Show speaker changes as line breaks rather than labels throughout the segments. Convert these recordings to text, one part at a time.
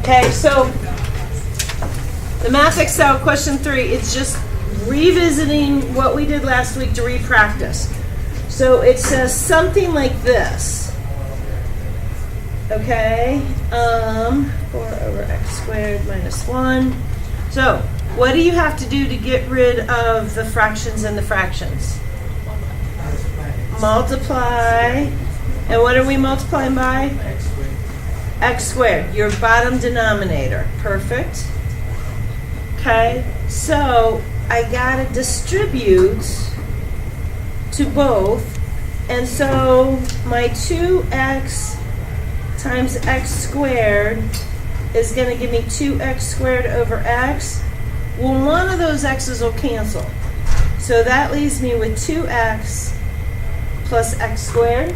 Okay, so the Math Excel question 3, it's just revisiting what we did last week to repractice. So it says something like this. Okay, 4 over x squared minus 1. So what do you have to do to get rid of the fractions and the fractions? Multiply. And what are we multiplying by? X squared, your bottom denominator. Perfect. Okay, so I gotta distribute to both. And so my 2x times x squared is going to give me 2x squared over x. Well, one of those x's will cancel. So that leaves me with 2x plus x squared.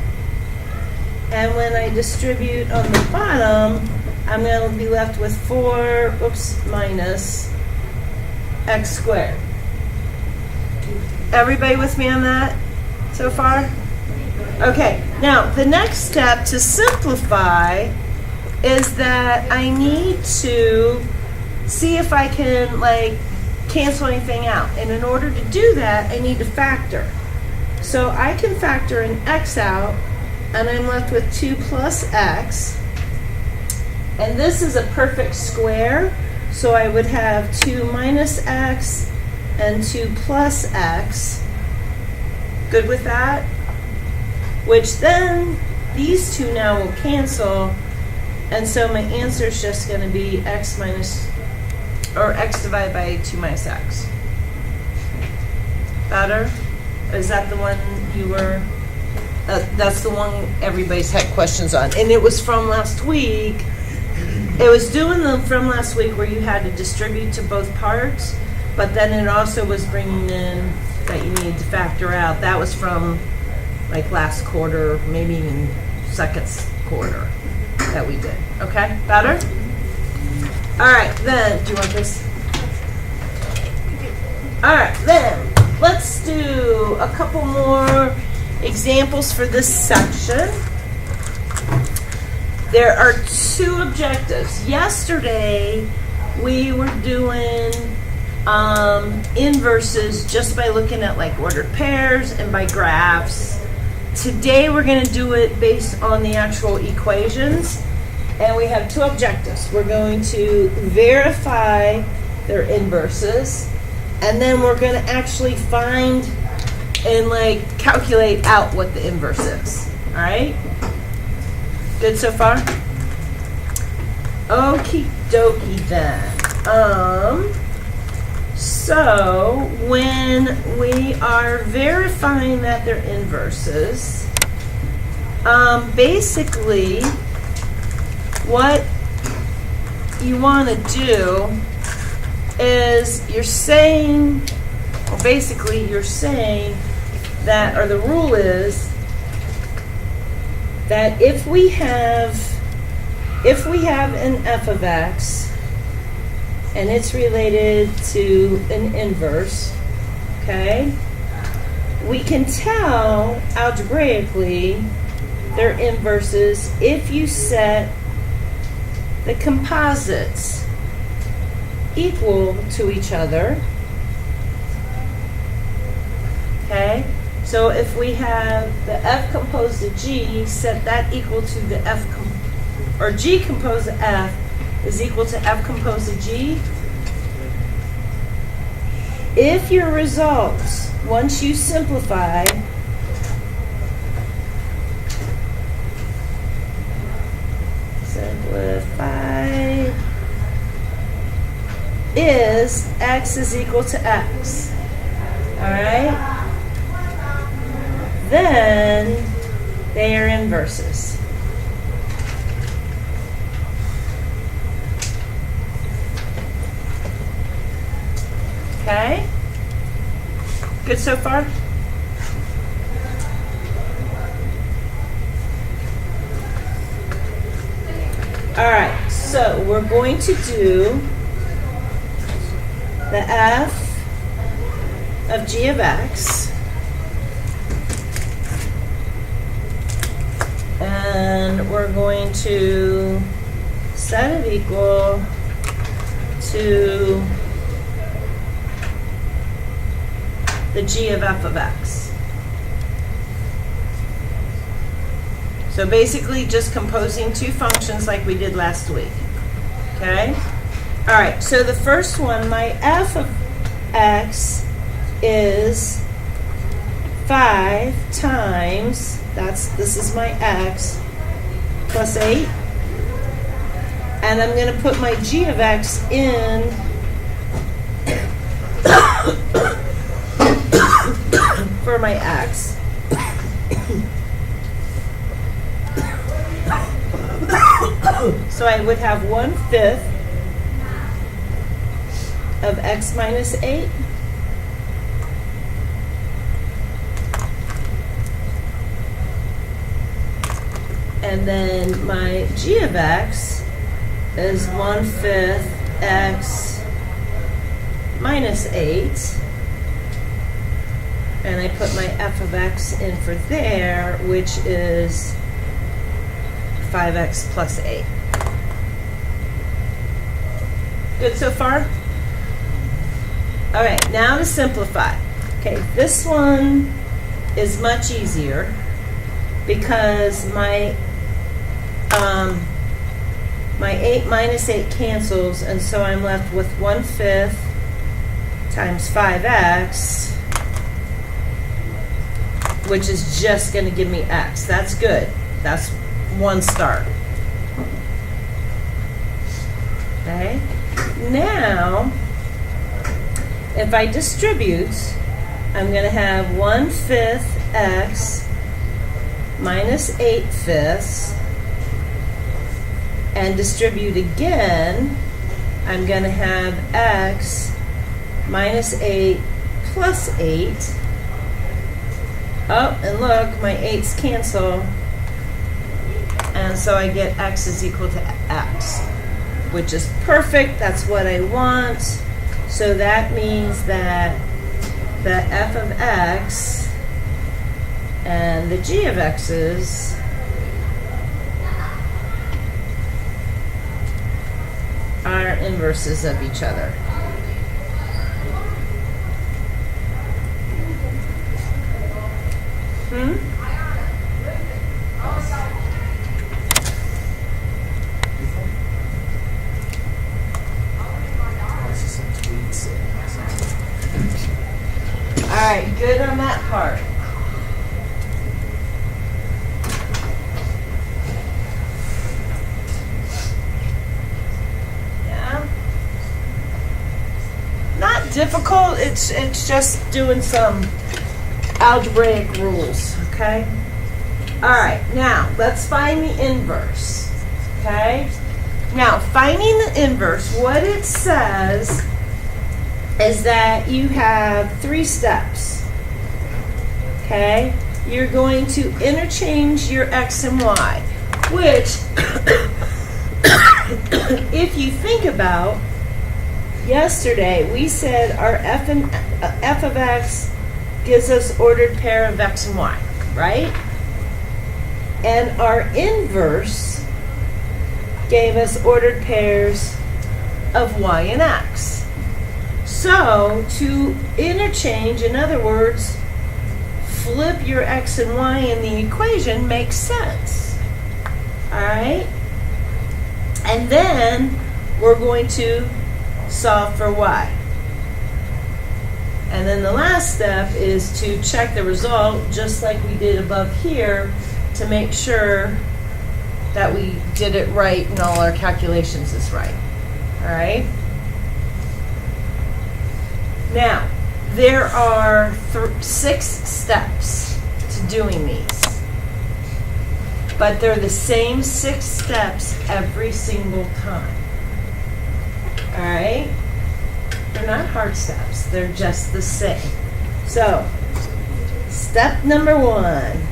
And when I distribute on the bottom, I'm going to be left with 4, minus x squared. Everybody with me on that so far? Okay, now the next step to simplify is that I need to see if I can cancel anything out. And in order to do that, I need to factor. So I can factor an x out, and I'm left with 2 plus x. And this is a perfect square, so I would have 2 minus x and 2 plus x. Good with that? Which then, these two now will cancel, and so my answer is just going to be x divided by 2 minus x. Better? Is that the one you were... that's the one everybody's had questions on. And it was from last week. It was doing them from last week where you had to distribute to both parts, but then it also was bringing in that you needed to factor out. That was from last quarter, maybe even second quarter that we did. Okay, better? All right, then, do you want this? All right, then, let's do a couple more examples for this section. There are 2 objectives. Yesterday, we were doing inverses just by looking at ordered pairs and by graphs. Today we're going to do it based on the actual equations, and we have 2 objectives. We're going to verify their inverses, and then we're going to actually find and calculate out what the inverse is. All right? Good so far? Okie dokie then. So when we are verifying that they're inverses, basically what you want to do is you're saying that, or the rule is that if we have an f of x and it's related to an inverse, okay, we can tell algebraically they're inverses if you set the composites equal to each other. Okay, so if we have the f composed of g, set that equal to the or g composed of f is equal to f composed of g. If your results, once you simplify, is x is equal to x, all right? Then they are inverses. Okay? Good so far? All right, so we're going to do the f of g of x, and we're going to set it equal to the g of f of x. So basically just composing two functions like we did last week. Okay? All right, so the first one, my f of x is 5 times, this is my x, plus 8. And I'm going to put my g of x in for my x. So I would have 1/5 of x minus 8. And then my g of x is 1/5 x minus 8. And I put my f of x in for there, which is 5x plus 8. Good so far? All right, now to simplify. Okay, this one is much easier because my 8 minus 8 cancels, and so I'm left with 1/5 times 5x, which is just going to give me x. That's good. That's one start. Okay. Now, if I distribute, I'm going to have 1/5 x minus 8/5, and distribute again, I'm going to have x minus 8 plus 8. Oh, and look, my 8's cancel. And so I get x is equal to x, which is perfect. That's what I want. So that means that the f of x and the g of x's are inverses of each other. All right, good on that part. Yeah. Not difficult. It's just doing some algebraic rules, okay? All right, now let's find the inverse, okay? Now, finding the inverse, what it says is that you have 3 steps, okay? You're going to interchange your x and y, which, if you think about, yesterday we said our f of x gives us ordered pair of x and y, right? And our inverse gave us ordered pairs of y and x. So, to interchange, in other words, flip your x and y in the equation makes sense. All right? And then we're going to solve for y. And then the last step is to check the result, just like we did above here, to make sure that we did it right and all our calculations is right. All right? Now, there are 6 steps to doing these, but they're the same 6 steps every single time. All right? They're not hard steps. They're just the same. So, step number 1,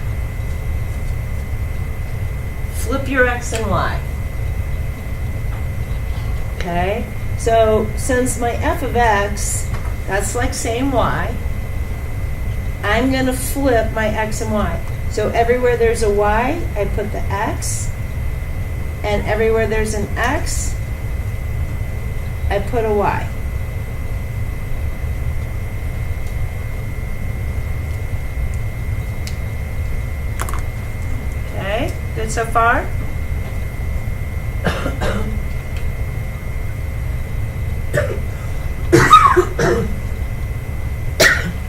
flip your x and y. Okay? So, since my f of x, that's like saying y, I'm going to flip my x and y. So everywhere there's a y, I put the x, and everywhere there's an x, I put a y. Okay, good so far?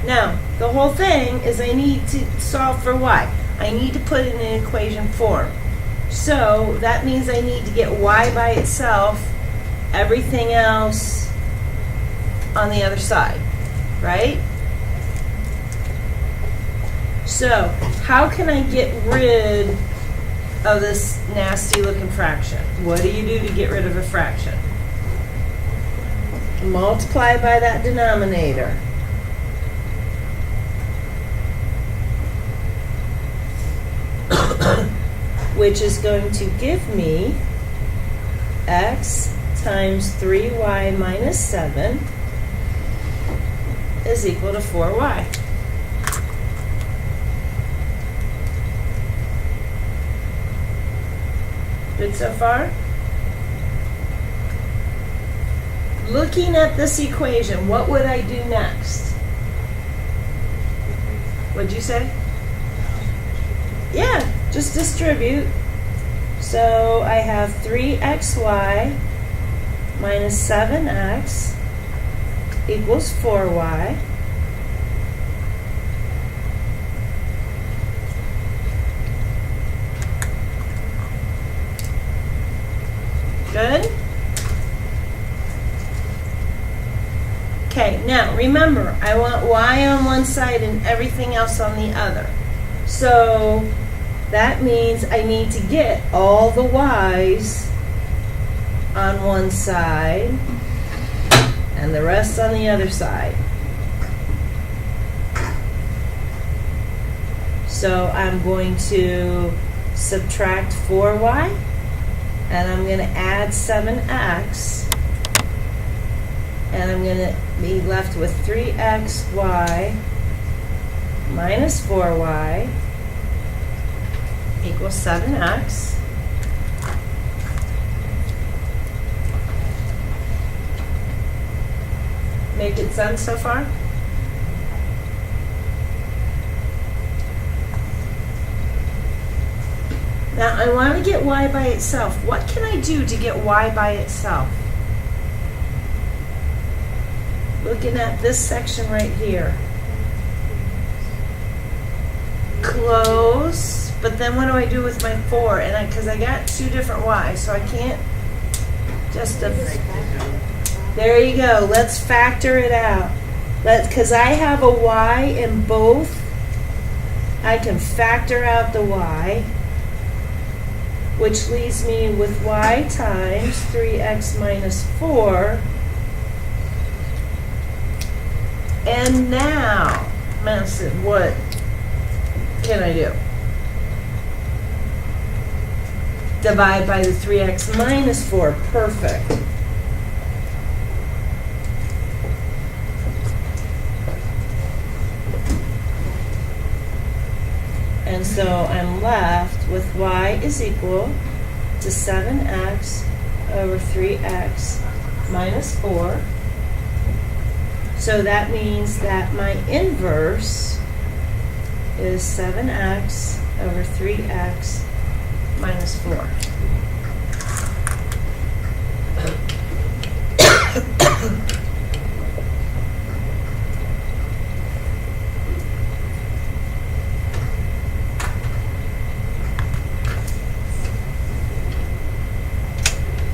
Now, the whole thing is I need to solve for y. I need to put it in an equation form. So that means I need to get y by itself, everything else on the other side, right? So how can I get rid of this nasty looking fraction? What do you do to get rid of a fraction? Multiply by that denominator. Which is going to give me x times 3y minus 7 is equal to 4y. Good so far? Looking at this equation, what would I do next? What'd you say? Yeah, just distribute. So I have 3xy minus 7x equals 4y. Good? Okay, now remember, I want y on one side and everything else on the other. So that means I need to get all the y's on one side and the rest on the other side. So I'm going to subtract 4y and I'm going to add 7x and I'm going to be left with 3xy minus 4y equals 7x. Make it sense so far? Now I want to get y by itself. What can I do to get y by itself? Looking at this section right here. Close, but then what do I do with my 4? And because I got two different y's, so I can't just there you go. Let's factor it out. Because I have a y in both, I can factor out the y, which leaves me with y times 3x minus 4. And now, massive, what can I do? Divide by the 3x minus 4. Perfect. And so I'm left with y is equal to 7x over 3x minus 4. So that means that my inverse is 7x over 3x minus 4.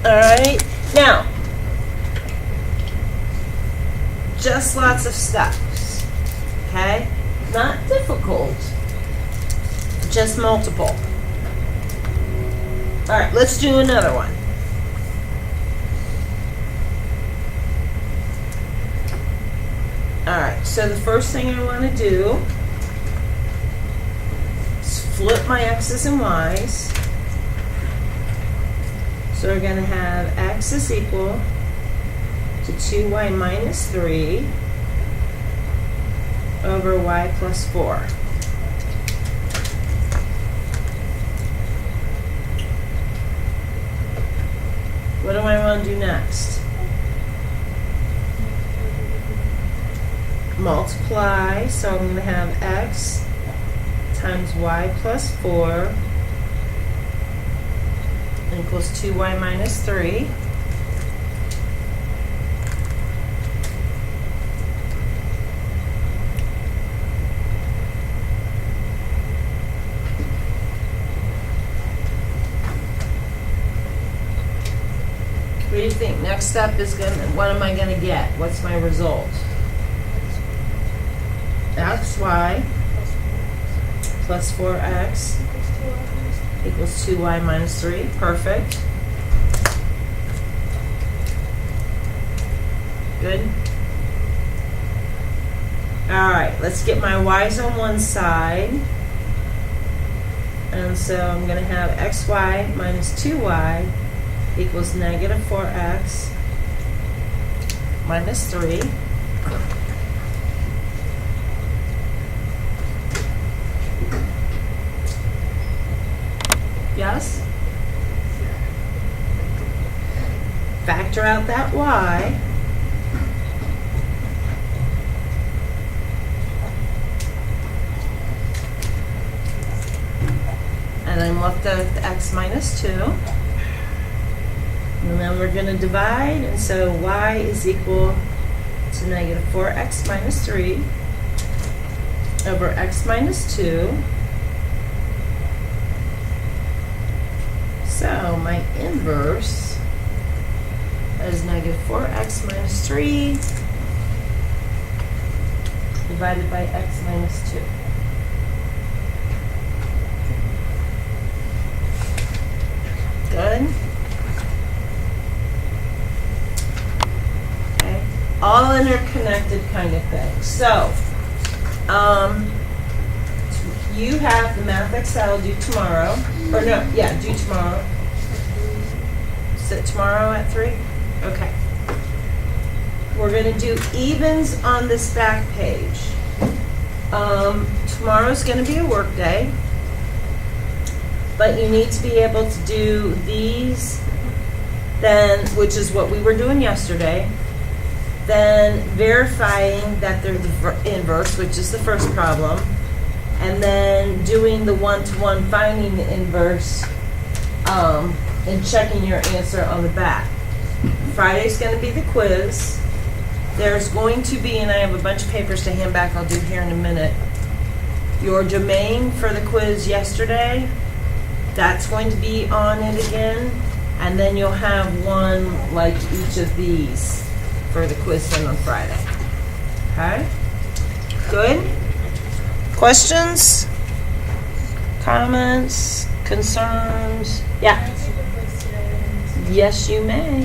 All right, now, just lots of steps, okay? Not difficult, just multiple. All right, let's do another one. All right, so the first thing I want to do is flip my x's and y's. So we're going to have x is equal to 2y minus 3 over y plus 4. What do I want to do next? Multiply, so I'm going to have x times y plus 4 equals 2y minus 3. What do you think? Next step is what am I gonna get? What's my result? xy plus 4x equals 2y minus 3. Perfect. Good. All right, let's get my y's on one side. And so I'm going to have xy minus 2y equals negative 4x minus 3. Yes? Factor out that y. And I'm left with x minus 2. And then we're going to divide, and so y is equal to negative 4x minus 3 over x minus 2. So my inverse is negative 4x minus 3 divided by x minus 2. Good. Okay. All interconnected kind of thing. So, you have the Math Excel due tomorrow. Or no, yeah, due tomorrow. Is it tomorrow at 3? Okay. We're going to do evens on this back page. Tomorrow's going to be a work day. But you need to be able to do these, then, which is what we were doing yesterday, then verifying that they're the inverse, which is the first problem, and then doing the one-to-one finding the inverse and checking your answer on the back. Friday's going to be the quiz. There's going to be, and I have a bunch of papers to hand back, I'll do here in a minute, your domain for the quiz yesterday. That's going to be on it again, and then you'll have one like each of these for the quiz thing on Friday. Okay? Good? Questions? Comments? Concerns? Yeah. Yes, you may.